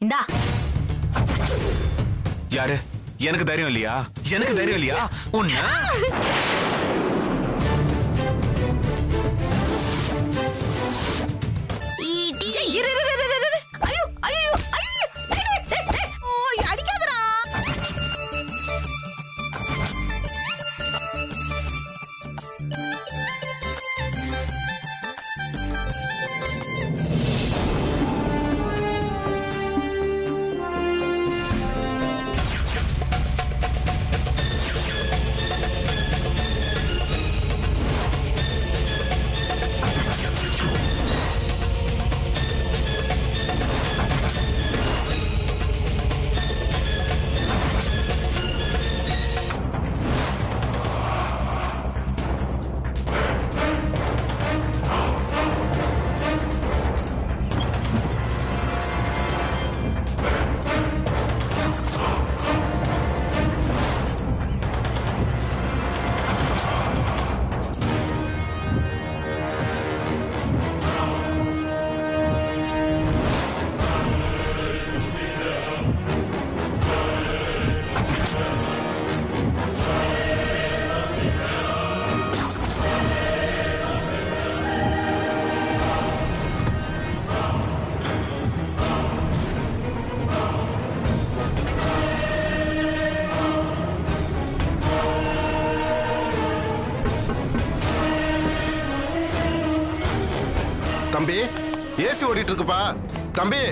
இந்தா. யாரு? எனக்கு தைரியம் இல்லையா? எனக்கு தைரியம் இல்லையா? உன்ன தம்பி, ஏசி ஓடிட்டு இருக்குப்பா. தம்பி,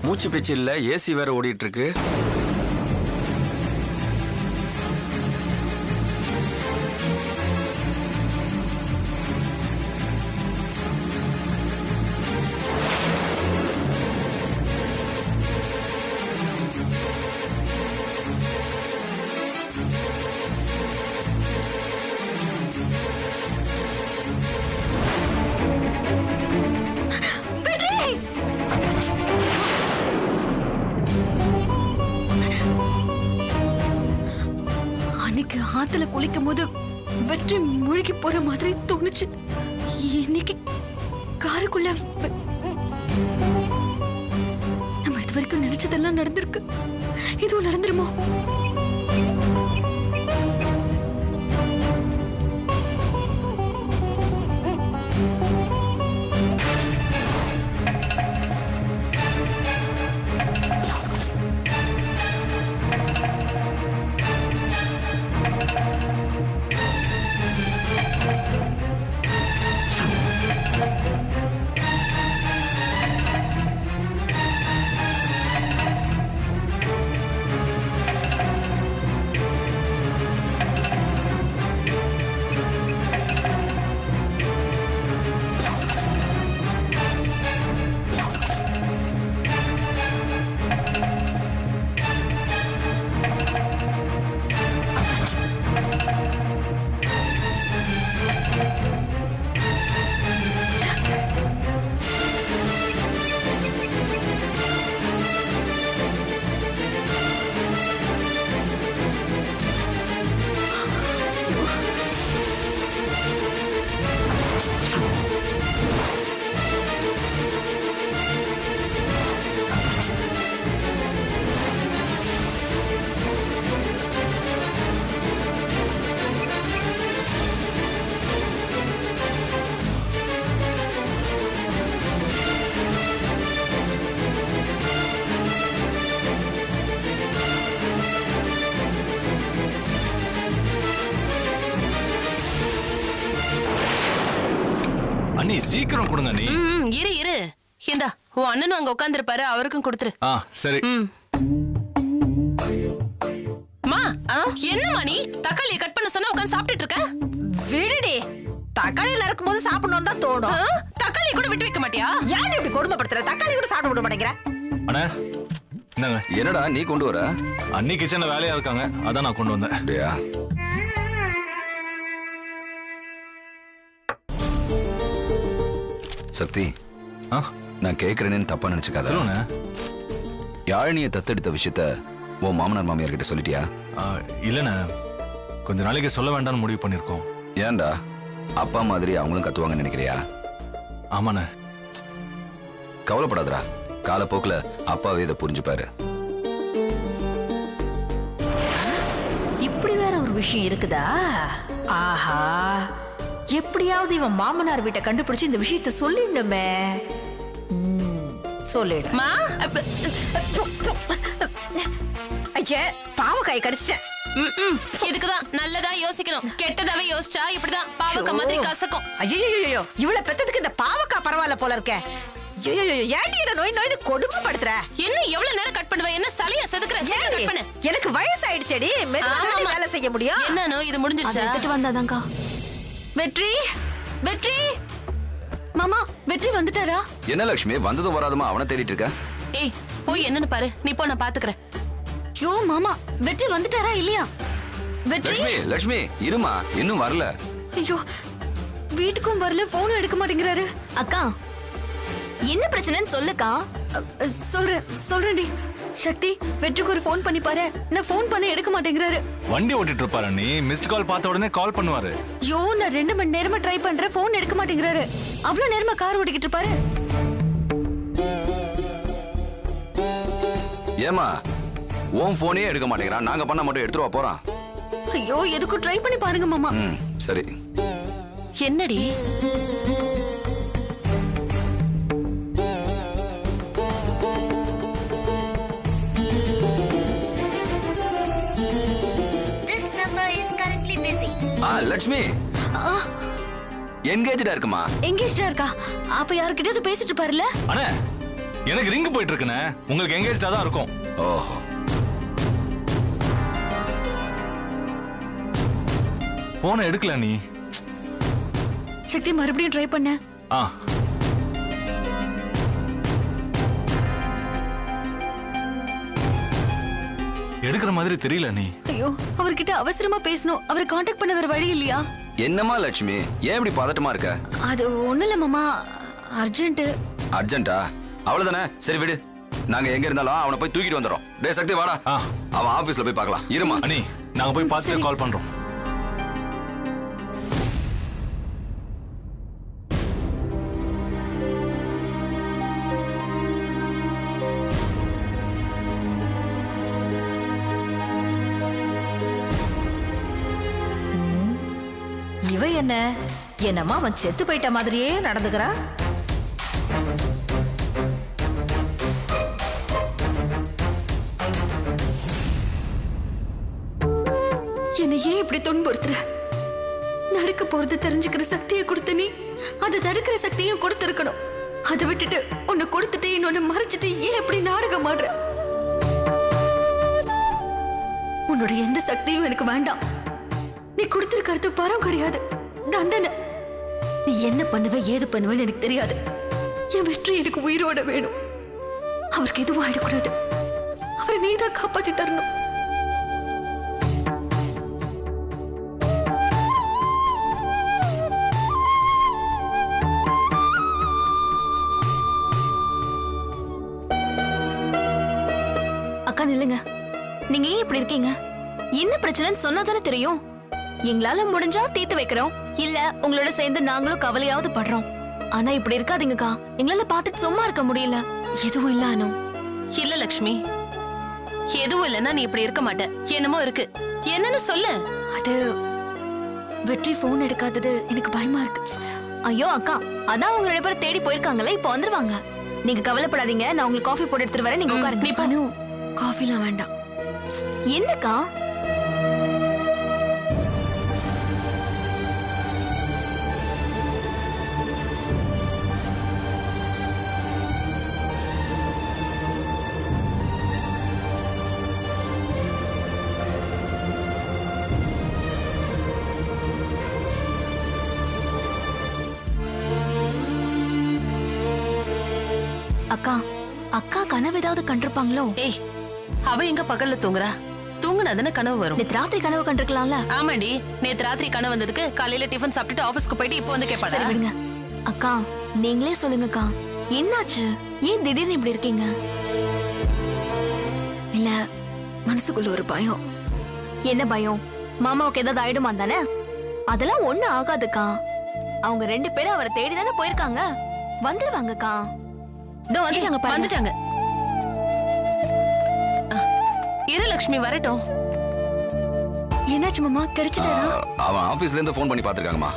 மூச்சு பேச்சு இல்ல, ஏசி வேற ஓடிட்டு இருக்கு. ஆத்துல குளிக்கும் போது வெற்றி மூழ்கி போற மாதிரி தோணுச்சு. இன்னைக்கு காருக்குள்ள நம்ம இது வரைக்கும் நினைச்சதெல்லாம் நடந்திருக்கு. இதுவும் நடந்துருமோ? அண்ணி சீக்கிரம் கொடுங்க அண்ணி. இரு இரு, இந்தா உன் அண்ணனும் அங்க உட்கார்ந்திருப்பாரு, அவருக்கும் கொடுத்துரு. சரி. மா, என்னம்மா நீ தக்காளியை கட் பண்ண சொன்னா உட்கார்ந்து சாப்பிட்டுட்டு இருக்க? விடுடி, தக்காளி நறுக்கும் போது சாப்பிடணும் தான் தோணும். தக்காளி கூட விட்டு வைக்க மாட்டியா? ஏன் இப்படி கொடுமைப்படுத்துற? தக்காளி கூட சாப்பிட விட மாட்டேங்கிற. அண்ணா என்னங்க? என்னடா நீ கொண்டு வர? அண்ணி கிச்சன்ல வேலையா இருக்காங்க, அதான் நான் கொண்டு வந்தேன். அப்படியா? சக்தி நான் கேட்கறேன்னு தப்பா நினைச்சுக்காத. சொல்லுண்ணே. யாழினியை தத்தெடுத்த விஷயத்த உன் மாமனார் மாமியார் கிட்ட சொல்லிட்டியா? இல்லண்ணே, கொஞ்ச நாளைக்கு சொல்ல வேண்டாம்னு முடிவு பண்ணிருக்கோம். ஏன்டா அப்பா மாதிரி அவங்களும் கத்துவாங்கன்னு நினைக்கிறியா? ஆமாண்ணே. கவலைப்படாதடா, காலப்போக்குல அப்பாவே இதை புரிஞ்சுப்பாரு. இப்படி வேற ஒரு விஷயம் இருக்குதா? ஆஹா, எப்படியாவது இவன் மாமனார் வீட்டை கண்டுபிடிச்சு இந்த விஷயத்த சொல்லிடணுமே. சொல்லிடு. ஐயா, பாவக்காய் கடிச்சிட்டேன். இதுக்குதான் நல்லதா யோசிக்கணும், கெட்டதாவே யோசிச்சா இப்படிதான் பாவக்காய் மாதிரி கசக்கும். ஐயோ, இவ்வளவு பெத்ததுக்கு இந்த பாவக்காய் பரவாயில்ல போல இருக்க. நோய் நோய் கொடுமைப்படுத்துற. என்ன எவ்வளவு நேரம் கட் பண்ணுவ? என்ன சலைய செதுக்குற? கட் பண்ணு. எனக்கு வயசாயிடுச்சேடி, மெதுவா வேலை செய்ய முடியும். என்னனோ இது முடிஞ்சிருச்சா? எடுத்துட்டு வந்தாதான்க்கா. வெற்றி, வெற்றி மாமா, வெற்றி வந்துட்டாரா? என்ன லட்சுமி, வந்ததும் வராதுமா அவனை தேடிட்டு இருக்க? ஏய், போய் என்னன்னு பாரு. நீ போ, நான் பாத்துக்கிறேன். யோ மாமா, வெற்றி வந்துட்டாரா இல்லையா? வெற்றி. லட்சுமி இருமா, இன்னும் வரல. ஐயோ, வீட்டுக்கும் வரல, போனும் எடுக்க மாட்டேங்கிறாரு. அக்கா, என்ன பிரச்சனைன்னு சொல்லுக்கா. சொல்றேன்டி. சக்தி, வெற்றிக்கு ஒரு போன் பண்ணி பாரு. நான் போன் பண்ண எடுக்க மாட்டேங்கிறாரு. வண்டி ஓட்டிட்டு இருப்பாரு. நீ மிஸ்ட் கால் பார்த்த உடனே கால் பண்ணுவாரு. யோ, நான் 2 மணி நேரமா ட்ரை பண்றேன், போன் எடுக்க மாட்டேங்கிறாரு. அவ்வளவு நேரமா கார் ஓட்டிக்கிட்டு இருப்பாரு. ஏமா உன் போனே எடுக்க மாட்டேங்கிறான், நாங்க பண்ண மட்டும் எடுத்துருவா போறான். ஐயோ, எதுக்கும் ட்ரை பண்ணி பாருங்க மாமா. சரி. என்னடி? லட்சுமி என்கேஜ்டா இருக்குமா? என்கேஜ்டா இருக்கா? அப்ப யார்கிட்டயாவது பேசிட்டு பாருல. அண்ணே, எனக்கு ரிங் போயிட்டு இருக்குண்ணே. உங்களுக்கு என்கேஜ்டா தான் இருக்கும். ஓஹோ. போன எடுக்கல நீ. சக்தி, மறுபடியும் ட்ரை பண்ண. எடுக்கிற மாதிரி தெரியல நீ. ஐயோ, அவர்கிட்ட அவசரமா பேசணும். அவரை காண்டாக்ட் பண்ண வேற வழி இல்லையா? என்னமா லட்சுமி, ஏன் இப்படி பதட்டமா இருக்க? அது ஒண்ணு இல்ல மாமா, அர்ஜென்ட். அர்ஜென்ட்டா? அவ்வளவுதானே, சரி விடு. நாங்க எங்க இருந்தாலும் அவனை போய் தூக்கிட்டு வந்துடும். டேய் சக்தி வாடா, அவன் ஆபீஸ்ல போய் பார்க்கலாம். இருமா அண்ணி, நாங்க போய் பார்த்துட்டு கால் பண்றோம். இவ என்னம்மா அவன் செத்து போயிட்ட மாதிரியே நடந்துக்கிறான். என்னை ஏன் இப்படி துன்புறுத்துற? நடக்க போறது தெரிஞ்சுக்கிற சக்தியை கொடுத்த நீ, அதை தடுக்கிற சக்தியும் கொடுத்திருக்கணும். அதை விட்டுட்டு ஒன்னு கொடுத்துட்டு இன்னொன்னு மறைச்சிட்டு ஏன் இப்படி நாடகம் ஆடுற? உன்னோட எந்த சக்தியும் எனக்கு வேண்டாம். நீ கொடுத்திருக்கிறது வரம் கிடையாது, தண்டனை. நீ என்ன பண்ணுவ ஏது பண்ணுவேன்னு எனக்கு தெரியாது. என் வெற்றி எனக்கு உயிரோட வேணும். அவருக்கு எதுவும் ஆயிடக்கூடாது. அவரை நீதான் காப்பாத்தி தரணும். அக்கா நில்லுங்க. நீங்க ஏன் இப்படி இருக்கீங்க? என்ன பிரச்சனைன்னு சொன்னா தானே தெரியும். எங்களால முடிஞ்சா தீர்த்து வைக்கிறோம், இல்ல உங்களோட சேர்ந்து நாங்களும் கவலையாவது படுறோம். ஆனா இப்படி இருக்காதீங்கக்கா, எங்களால பாத்துட்டு சும்மா இருக்க முடியல. எதுவும் இல்ல அனு. இல்ல லட்சுமி, எதுவும் இல்லைன்னா நீ இப்படி இருக்க மாட்ட. என்னமோ இருக்கு, என்னன்னு சொல்லு. அது வெற்றி போன் எடுக்காதது எனக்கு பயமா இருக்கு. ஐயோ அக்கா, அதான் உங்க 2 பேரும் தேடி போயிருக்காங்களே, இப்ப வந்துருவாங்க. நீங்க கவலைப்படாதீங்க, நான் உங்களுக்கு காஃபி போட்டு எடுத்துட்டு வரேன். நீங்க உட்காருங்க. அனு, காஃபிலாம் வேண்டாம். என்னக்கா? அக்கா, அக்கா கனவு ஏதாவது கண்டிருப்பாங்களோ? ஏய், அவ எங்க பகல்ல தூங்குறா? தூங்குனாதானே கனவு வரும். நேத்து ராத்திரி கனவு கண்டிருக்கலாம்ல? ஆமாண்டி, நேத்து ராத்திரி கனவு வந்ததுக்கு காலையில டிஃபன் சாப்பிட்டுட்டு ஆபீஸ்க்கு போயிட்டு இப்போ வந்து கேட்பாடா? சரி விடுங்க. அக்கா நீங்களே சொல்லுங்கக்கா, என்னாச்சு? ஏன் திடீர்னு இப்படி இருக்கீங்க? இல்ல, மனசுக்குள்ள ஒரு பயம். என்ன பயம்? மாமாவுக்கு ஏதாவது ஆயிடுமா தானே? அதெல்லாம் ஒண்ணு ஆகாதுக்கா. அவங்க 2 பேரும் அவரை தேடி தானே போயிருக்காங்க. வந்துருவாங்கக்கா. இதோ வந்துட்டாங்க பாருங்க. வந்துட்டாங்க. இரு லக்ஷ்மி வரட்டும். என்னாச்சு மாமா, கிடைச்சிட்டாரா? அவன் ஆபீஸ்ல இருந்து போன் பண்ணி பாத்துருக்காங்கம்மா.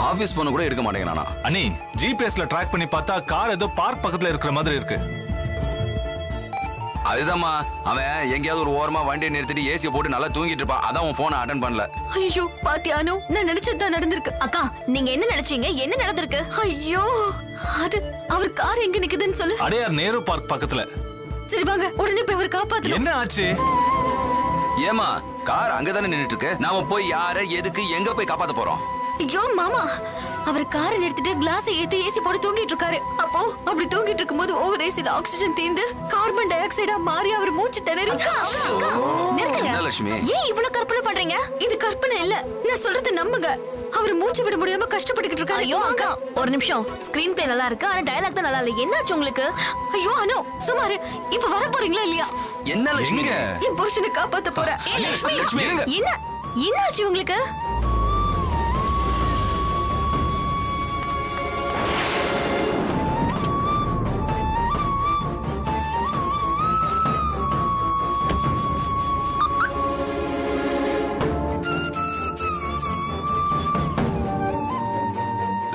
ஆபீஸ் போன் கூட எடுக்க மாட்டேங்கிறானா. அண்ணி, ஜிபிஎஸ்ல ட்ராக் பண்ணி பார்த்தா கார் ஏதோ பார்க் பக்கத்துல இருக்கிற மாதிரி இருக்கு. அதுதான்மா, அவன் எங்கேயாவது ஒரு ஓரமா வண்டியை நிறுத்திட்டு ஏசியை போட்டு நல்லா தூங்கிட்டு இருப்பான். அதான் உன் போனை அட்டன் பண்ணல. ஐயோ பாத்தியானு, நான் நினைச்சதுதான் நடந்திருக்கு. அக்கா நீங்க என்ன நினைச்சீங்க? என்ன நடந்திருக்கு? ஐயோ, அது அவர் கார் எங்க நிக்குதுன்னு சொல்லு. அடையார் நேரு பார்க் பக்கத்துல. சரி வாங்க, உடனே போய் அவர் காப்பாத்தணும். என்ன ஆச்சு? ஏமா, கார் அங்கதானே நின்னுட்டு இருக்கு. நாம போய் யார எதுக்கு எங்க போய் காப்பாத்த போறோம்? ஐயோ மாமா, அவர் காரை நிறுத்திட்டு கிளாஸை ஏத்தி ஏசி போட்டு தூங்கிட்டு இருக்காரு. அப்போ அப்படி தூங்கிட்டு இருக்கும்போது ஓவர் ஏசில ஆக்சிஜன் தீந்து கார்பன் டை ஆக்சைடா மாறி அவர் மூச்சு திணறி. நிறுத்துங்க. என்ன லட்சுமி? ஏன் இவ்வளவு கற்பனை பண்றீங்க? இது கற்பனை இல்ல, நான் சொல்றது நம்புங்க. அவர் மூச்சு விட முடியாம கஷ்டப்பட்டுக்கிட்டு இருக்காரு. ஐயோ அக்கா ஒரு நிமிஷம். ஸ்கிரீன் பிளே நல்லா இருக்கு, ஆனா டயலாக் தான் நல்லா இல்ல. என்னாச்சு உங்களுக்கு? ஐயோ அனு, சுமாரு. இப்ப வர போறீங்களா இல்லையா? என்ன லட்சுமி? எங்க? என் புருஷனை காப்பாத்த போறேன். லட்சுமி இருங்க. என்ன என்னாச்சு உங்களுக்கு?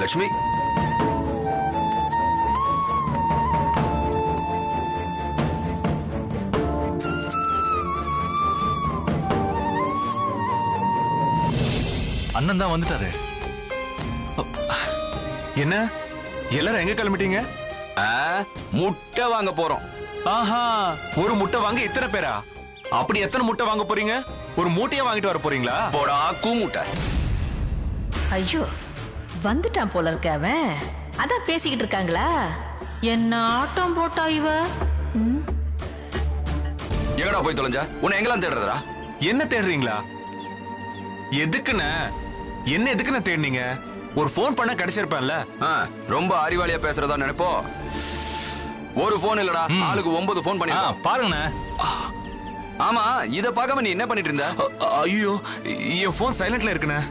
லட்சுமி, அண்ணன் தான் வந்துட்டாரு. என்ன எல்லாரும் எங்க கிளம்பிட்டீங்க? முட்டை வாங்க போறோம். ஆஹா, ஒரு முட்டை வாங்க இத்தனை பேரா? அப்படி எத்தனை முட்டை வாங்க போறீங்க? ஒரு மூட்டையா வாங்கிட்டு வர போறீங்களா? போடா கூமுட்டை. ஐயோ வந்துட்டான் போல இருக்க அவன். அதான் பேசிக்கிட்டு இருக்காங்களா? என்ன ஆட்டம் போட்டா இவ. எங்கடா போய் தொலைஞ்ச? உன்னை எங்கெல்லாம் தேடுறதா? என்ன தேடுறீங்களா? எதுக்குன்னு என்ன எதுக்குன்னு தேடுனீங்க? ஒரு போன் பண்ண கிடைச்சிருப்பேன்ல. ரொம்ப அறிவாளியா பேசுறதா நினைப்போ. ஒரு போன் இல்லடா, ஆளுக்கு 9 போன் பண்ணி பாருங்கண்ணே. ஆமா, இத பார்க்காம நீ என்ன பண்ணிட்டு இருந்த? ஐயோ, என் போன் சைலண்ட்ல இருக்குண்ணே.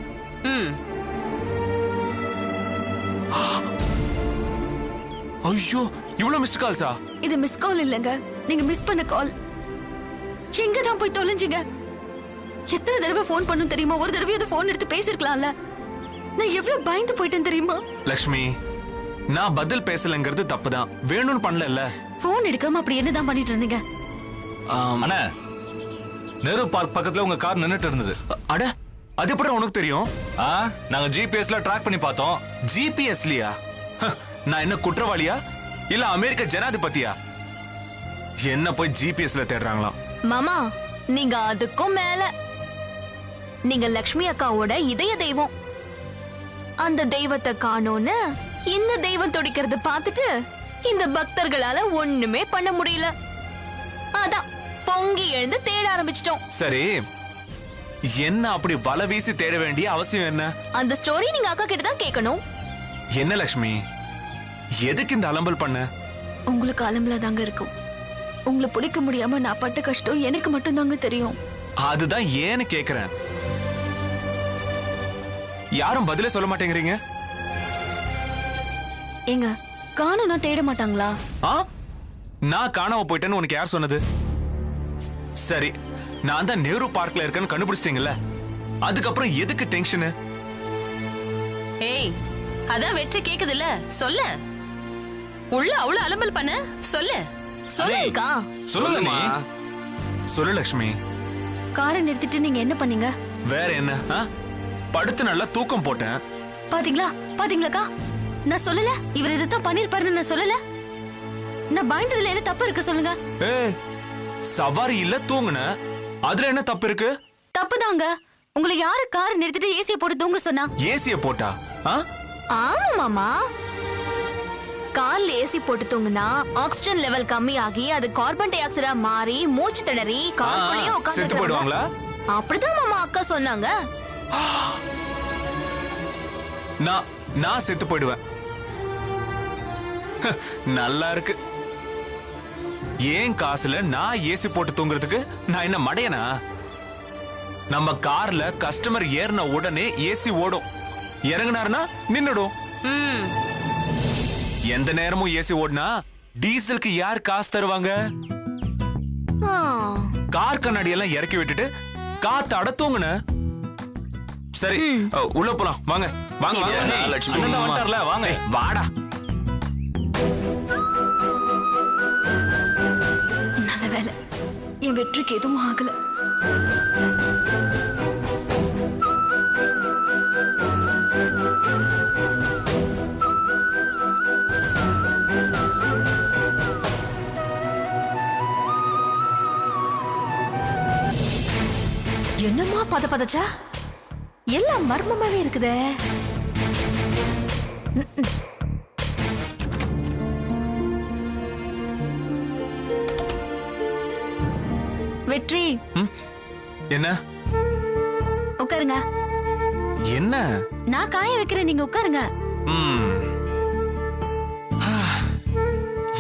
ஐயோ, இவ்வளவு மிஸ் கால்ஸா? இது மிஸ் கால் இல்லங்க, நீங்க மிஸ் பண்ண கால். எங்க தான் போய் தொலைஞ்சீங்க? எத்தனை தடவை போன் பண்ணும் தெரியுமா? ஒரு தடவை அது போன் எடுத்து பேசிருக்கலாம்ல. நான் எவ்வளவு பயந்து போயிட்டேன் தெரியுமா? லக்ஷ்மி, நான் பதில் பேசலங்கிறது தப்புதான். வேணும்னு பண்ணல. போன் எடுக்காம அப்படி என்னதான் பண்ணிட்டு இருந்தீங்க? அண்ணா, நேரு பார்க் பக்கத்துல உங்க கார் நின்னுட்டு இருந்தது. அட, அது எப்படி உனக்கு தெரியும்? நாங்க ஜிபிஎஸ்ல ட்ராக் பண்ணி பார்த்தோம். ஜிபிஎஸ்லயா? நான் என்ன குற்றவாளியா இல்ல அமெரிக்க ஜனாதிபதியா? என்ன போய் ஜிபிஎஸ்ல தேடுறாங்களாம். மாமா, நீங்க அதுக்கும் மேல. நீங்க லக்ஷ்மி அக்காவோட இதய தெய்வம். அந்த தெய்வத்தை காணோன்னு இந்த தெய்வம் துடிக்கிறது பார்த்துட்டு இந்த பக்தர்களால ஒண்ணுமே பண்ண முடியல. அதான் பொங்கி எழுந்து தேட ஆரம்பிச்சிட்டோம். சரி, என்ன அப்படி வலை வீசி தேட வேண்டிய அவசியம் என்ன? அந்த ஸ்டோரி நீங்க அக்கா கிட்ட தான் கேட்கணும். என்ன லக்ஷ்மி, எதுக்கு இந்த அலம்பல் பண்ண? உங்களுக்கு அலம்பலா தாங்க இருக்கும். உங்களை பிடிக்க முடியாம நான் பட்ட கஷ்டம் எனக்கு மட்டும் தாங்க தெரியும். அதுதான் ஏன்னு கேக்குறேன். யாரும் பதிலே சொல்ல மாட்டேங்கிறீங்க. ஏங்க, காணோம்னா தேட மாட்டாங்களா? நான் காணாம போயிட்டேன்னு உனக்கு யார் சொன்னது? சரி, நான் தான் நேரு பார்க்ல இருக்கேன்னு கண்டுபிடிச்சிட்டீங்கல்ல, அதுக்கப்புறம் எதுக்கு டென்ஷனு? ஏய், அதான் வெற்றி கேக்குதுல்ல, சொல்ல. உள்ள அவ்வளவு அலம்பல் பண்ண சொல்ல. சொல்லுங்கக்கா. சொல்லுமா. சொல்லு லக்ஷ்மி. காரை நிறுத்திட்டு நீங்க என்ன பண்ணீங்க? வேற என்ன? படுத்து நல்லா தூக்கம் போட்டேன். பாத்தீங்களா பாத்தீங்களாக்கா, நான் சொல்லல இவர் இதைத்தான் பண்ணிருப்பாருன்னு நான் சொல்லல. நான் பயந்ததுல என்ன தப்பு இருக்கு சொல்லுங்க? ஏய், சவாரி இல்ல தூங்குன, அதுல என்ன தப்பு இருக்கு? தப்புதாங்க. உங்களை யாரு காரை நிறுத்திட்டு ஏசியை போட்டு தூங்க சொன்னா? ஏசிய போட்டா? ஆமா மாமா, கார்ல ஏசி போட்டு தூங்குனா ஆக்சிஜன் லெவல் கம்மி ஆகி அது கார்பன் டை ஆக்சைடா மாறி மூச்சு திணறி கார்க்குள்ளேயே உட்கார்ந்து செத்து போயிடுவாங்களா? அப்படிதான் மாமா அக்கா சொன்னாங்க. நான் செத்து போயிடுவேன். நல்லா இருக்கு. ஏன் காசுல நான் ஏசி போட்டு தூங்குறதுக்கு நான் என்ன மடையனா? நம்ம கார்ல கஸ்டமர் ஏறின உடனே ஏசி ஓடும், இறங்குனாருன்னா நின்னுடும். எந்த நேரமும் ஏசி ஓடுனா டீசலுக்கு யார் காசு தருவாங்க? கார் கண்ணாடி எல்லாம் இறக்கி விட்டுட்டு காத்தாட தூங்குன. சரி உள்ள போலாம் வாங்க. வாங்க வாங்க லட்சுமி வந்துட்டார்ல, வாங்க வாடா. நல்ல வேலை, என் வெற்றிக்கு எதுவும் ஆகல. என்னம்மா பதச்சா? எல்லாம் மர்மமாவே இருக்குதே. வெற்றி, என்ன உட்காருங்க. என்ன? நான் காய வைக்கிறேன், நீங்க உட்காருங்க.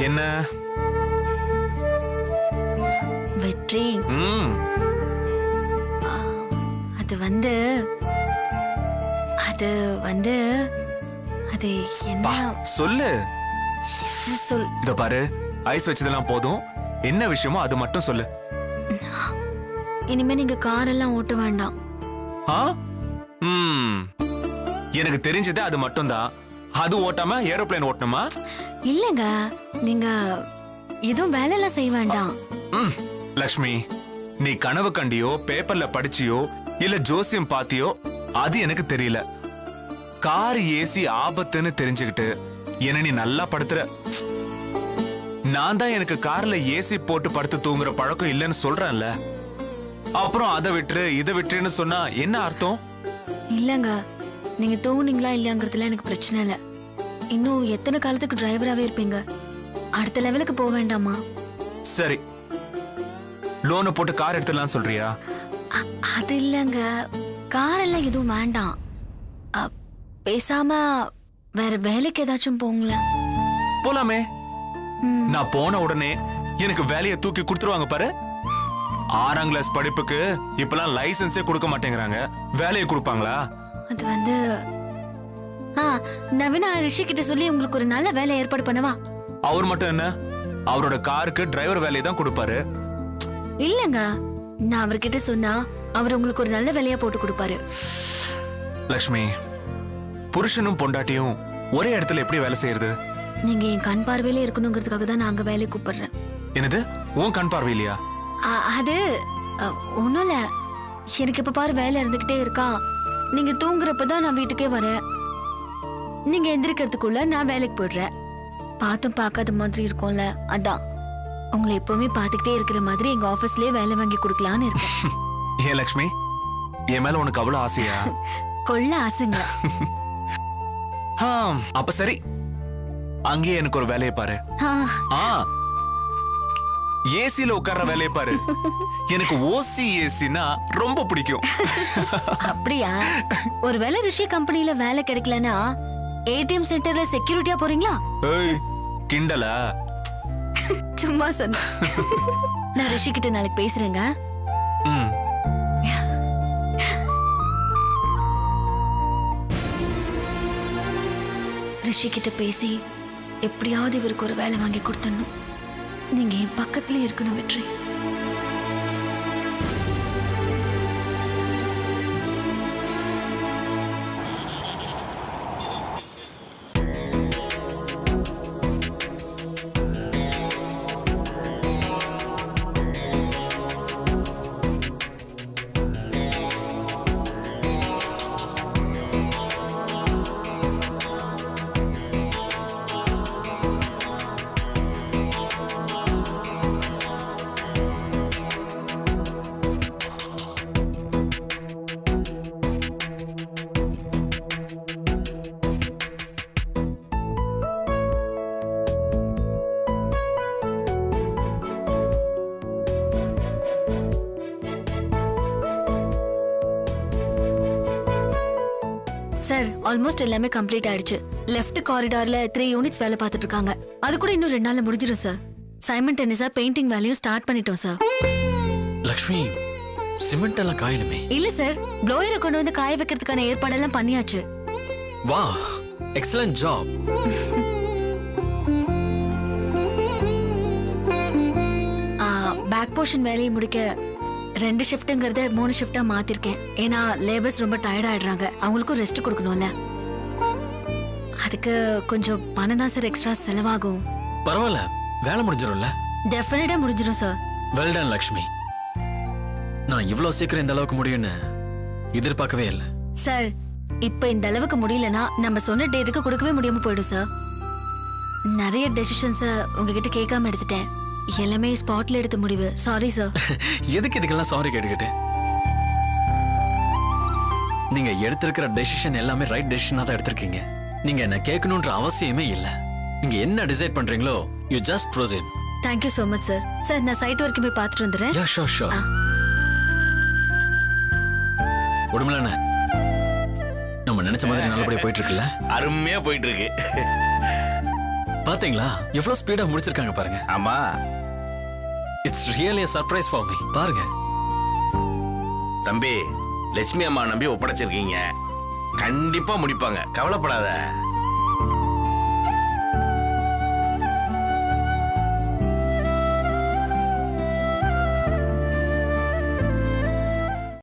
என்ன வெற்றி, அது என்ன சொல்லு. சொல். இத பாரு, ஐஸ் வச்சதெல்லாம் போதும். என்ன விஷயமோ அது மட்டும் சொல்லு. இனிமே நீங்க கார் எல்லாம் ஓட்ட வேண்டாம். எனக்கு தெரிஞ்சது அது மட்டும் தான். அது ஓட்டாம ஏரோப்ளேன் ஓட்டணுமா? இல்லங்க, நீங்க எதுவும் வேலை எல்லாம் செய்ய வேண்டாம். லக்ஷ்மி, நீ கனவு கண்டியோ பேப்பர்ல படிச்சியோ இல்ல ஜோசியம் பாத்தியோ அது எனக்கு தெரியல. கார் ஏசி ஆபத்துன்னு தெரிஞ்சுக்கிட்டு என்ன நீ நல்லா படுத்துற. நான் தான் எனக்கு கார்ல ஏசி போட்டு படுத்து தூங்குற பழக்கம் இல்லைன்னு சொல்றேன்ல. அப்புறம் அதை விட்டுரு இதை விட்டுருன்னு சொன்னா என்ன அர்த்தம்? இல்லங்க, நீங்க தூங்குனீங்களா இல்லையாங்கிறதுல எனக்கு பிரச்சனை இல்ல. இன்னும் எத்தனை காலத்துக்கு டிரைவராவே இருப்பீங்க? அடுத்த லெவலுக்கு போக வேண்டாமா? சரி, லோனை போட்டு கார் எடுத்துடலாம் சொல்றியா? அது இல்லங்க, கார் எல்லாம் எதுவும் வேண்டாம். பேசாம வேற வேலைக்கு ஏதாச்சும் போங்களேன். போலாமே. நான் போன உடனே எனக்கு வேலையை தூக்கி கொடுத்துருவாங்க பாரு. 6ஆம் கிளாஸ் படிப்புக்கு இப்பெல்லாம் லைசன்ஸே கொடுக்க மாட்டேங்கிறாங்க, வேலையை கொடுப்பாங்களா? அது நவீனா ரிஷி கிட்ட சொல்லி உங்களுக்கு ஒரு நல்ல வேலை ஏற்பாடு பண்ணவா? அவர் மட்டும் என்ன, அவரோட காருக்கு டிரைவர் வேலையை தான் கொடுப்பாரு. இல்லங்க, நான் அவர்கிட்ட சொன்னா அவர் உங்களுக்கு ஒரு நல்ல வேலையா போட்டு கொடுப்பாரு. லக்ஷ்மி, புருஷனும் பொண்டாட்டியும் ஒரே இடத்துல எப்படி வேலை செய்யறது? நீங்க என் கண் பார்வையில இருக்கணுங்கிறதுக்காக தான் நான் அங்க வேலையை கூப்பிடுறேன். என்னது, உன் கண் பார்வையிலையா? அது ஒண்ணும் இல்ல, எனக்கு இப்ப பாரு வேலை இருந்துகிட்டே இருக்கா. நீங்க தூங்குறப்பதான் நான் வீட்டுக்கே வரேன். நீங்க எந்திரிக்கிறதுக்குள்ள நான் வேலைக்கு போயிடுறேன். பார்த்தும் பார்க்காத மாதிரி இருக்கும்ல, அதான் உங்களை எப்பவுமே பார்த்துக்கிட்டே இருக்கிற மாதிரி எங்க ஆபீஸ்லயே வேலை வாங்கி கொடுக்கலான்னு இருக்கேன். ஏன் லக்ஷ்மி, என் மேல உனக்கு அவ்வளவு ஆசையா? கொள்ள ஆசைங்க. அப்ப சரி, அங்கேயே எனக்கு ஒரு வேலையை பாரு. ஏசில உட்கார்ற வேலையை பாரு. எனக்கு ஓசி ஏசினா ரொம்ப பிடிக்கும். அப்படியா? ஒருவேளை ரிஷி கம்பெனில வேலை கிடைக்கலனா ஏடிஎம் சென்டர்ல செக்யூரிட்டியா போறீங்களா? கிண்டலா? சும்மா சொன்ன. நான் ரிஷி கிட்ட நாளைக்கு பேசுறேங்க. ரிஷி கிட்ட பேசி எப்படியாவது இவருக்கு ஒரு வேலை வாங்கி கொடுத்தணும். நீங்க என் பக்கத்துல இருக்கணும் வெற்றி. சார் ஆல்மோஸ்ட் எல்லாமே கம்ப்ளீட் ஆயிடுச்சு. லெஃப்ட் காரிடார்ல 3 யூனிட்ஸ் வேலை பார்த்துட்டு இருக்காங்க. அது கூட இன்னும் 2 நாள்ல முடிஞ்சிடும் சார். சைமல்டேனியஸா பெயிண்டிங் வேலையும் ஸ்டார்ட் பண்ணிட்டோம் சார். லக்ஷ்மி, சிமெண்ட் எல்லாம் காயணுமே. இல்ல சார், ப்ளோயரை கொண்டு வந்து காய வைக்கிறதுக்கான ஏற்பாடெல்லாம் பண்ணியாச்சு. வா, எக்ஸலன்ட் ஜாப். பேக் போர்ஷன் வேலையை முடிக்க 2 ஷிஃப்ட்ங்கிறத 3 ஷிஃப்டா மாத்திருக்கேன். ஏன்னா லேபர்ஸ் ரொம்ப டயர்ட் ஆயிடுறாங்க, அவங்களுக்கும் ரெஸ்ட் கொடுக்கணும்ல. அதுக்கு கொஞ்சம் பணம் தான் சார் எக்ஸ்ட்ரா செலவாகும். பரவாயில்ல, வேலை முடிஞ்சிடும்ல. டெஃபினட்டா முடிஞ்சிடும் சார். Well done Lakshmi. நான் இவ்வளவு சீக்கிரம் இந்த அளவுக்கு முடியும்னு எதிர்பார்க்கவே இல்லை. சார், இப்ப இந்த அளவுக்கு முடியலனா நம்ம சொன்ன டேட்டுக்கு கொடுக்கவே முடியாம போயிடும் சார். நிறைய டெசிஷன்ஸ உங்ககிட்ட கேட்காம எடுத்துட்டேன். எல்லாமே ஸ்பாட்ல எடுத்த முடிவு. Sorry sir. எதுக்கு இதுக்கெல்லாம் சாரி கேட்டுக்கிட்டு? நீங்க எடுத்திருக்கிற டெசிஷன் எல்லாமே ரைட் டெசிஷனா தான் எடுத்திருக்கீங்க. நீங்க என்ன கேட்கணும்ன்ற அவசியமே இல்ல. நீங்க என்ன டிசைட் பண்றீங்களோ you just proceed. Thank you so much sir. Sir, நான் சைட் வரைக்கும் போய் பார்த்துட்டு வந்துடுறேன். Yeah sure sure. உடம்புல நம்ம நினைச்ச மாதிரி நல்லபடியா போயிட்டு இருக்குல்ல? அருமையா போயிட்டு இருக்கு. பாத்தீங்களா எவ்வளவு ஸ்பீடா முடிச்சிருக்காங்க பாருங்க. ஆமா, it's really a surprise for me. பாருங்க தம்பி, லட்சுமி அம்மா நம்பி ஒப்படைச்சிருக்கீங்க. கண்டிப்பா முடிப்பாங்க, கவலைப்படாத.